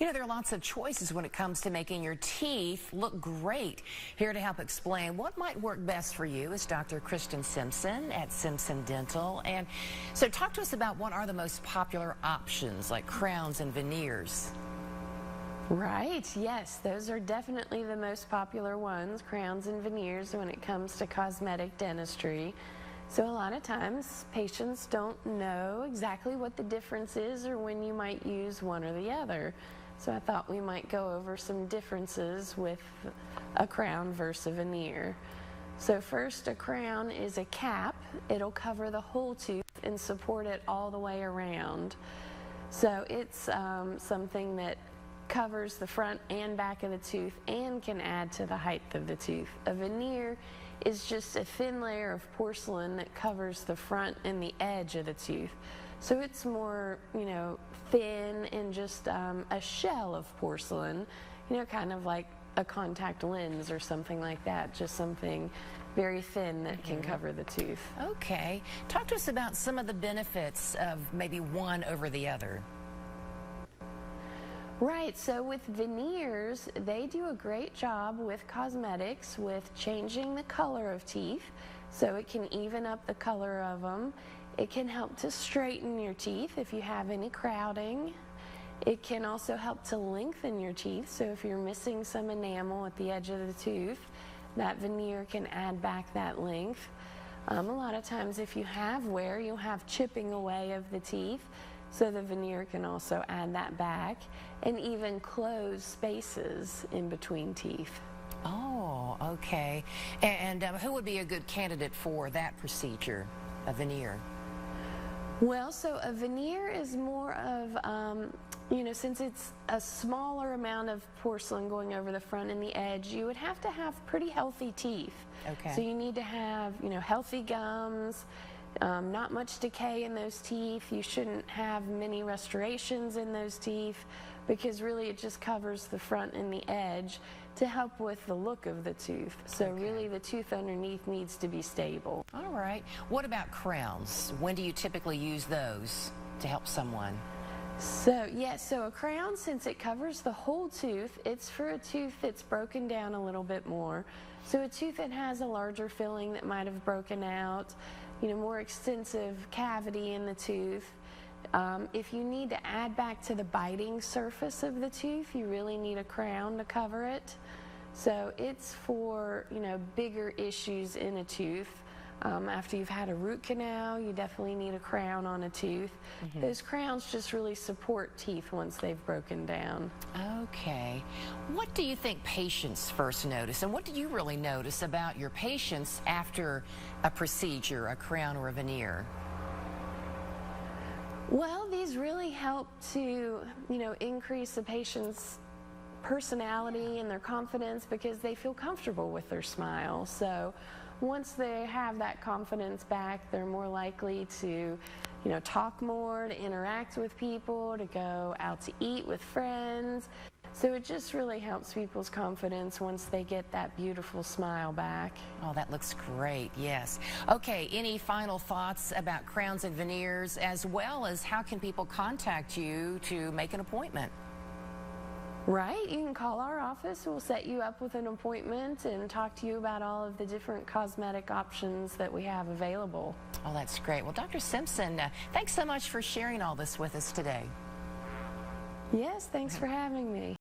You know, there are lots of choices when it comes to making your teeth look great. Here to help explain what might work best for you is Dr. Kristen Simpson at Simpson Dental. And so talk to us about what are the most popular options, like crowns and veneers. Right, yes, those are definitely the most popular ones, crowns and veneers, when it comes to cosmetic dentistry. So a lot of times patients don't know exactly what the difference is or when you might use one or the other. So I thought we might go over some differences with a crown versus a veneer. So first, a crown is a cap. It'll cover the whole tooth and support it all the way around. So it's something that covers the front and back of the tooth and can add to the height of the tooth. A veneer is just a thin layer of porcelain that covers the front and the edge of the tooth. So it's more, thin and just a shell of porcelain, kind of like a contact lens or something like that, just something very thin that can cover the tooth. Okay. Talk to us about some of the benefits of maybe one over the other. Right, so with veneers, they do a great job with cosmetics, with changing the color of teeth, so it can even up the color of them. It can help to straighten your teeth if you have any crowding. It can also help to lengthen your teeth, so if you're missing some enamel at the edge of the tooth, that veneer can add back that length. A lot of times if you have wear, you'll have chipping away of the teeth, so the veneer can also add that back and even close spaces in between teeth. Oh, okay. And who would be a good candidate for that procedure, a veneer? Well, so a veneer is more of, since it's a smaller amount of porcelain going over the front and the edge, you would have to have pretty healthy teeth. Okay. So you need to have, healthy gums, not much decay in those teeth. You shouldn't have many restorations in those teeth because really it just covers the front and the edge to help with the look of the tooth. So really the tooth underneath needs to be stable. All right. What about crowns? When do you typically use those to help someone? So so a crown, since it covers the whole tooth, it's for a tooth that's broken down a little bit more. So a tooth that has a larger filling that might have broken out, more extensive cavity in the tooth. If you need to add back to the biting surface of the tooth, you really need a crown to cover it. So it's for, bigger issues in a tooth. After you've had a root canal, you definitely need a crown on a tooth. Those crowns just really support teeth once they've broken down. Okay. What do you think patients first notice, and what do you really notice about your patients after a procedure, a crown or a veneer? Well, these really help to, increase the patient's personality and their confidence because they feel comfortable with their smile. So once they have that confidence back, they're more likely to, talk more, to interact with people, to go out to eat with friends. So it just really helps people's confidence once they get that beautiful smile back. Oh, that looks great, yes. Okay, any final thoughts about crowns and veneers, as well as how can people contact you to make an appointment? Right, you can call our office. We'll set you up with an appointment and talk to you about all of the different cosmetic options that we have available. Oh, that's great. Well, Dr. Simpson, thanks so much for sharing all this with us today. Yes, thanks for having me.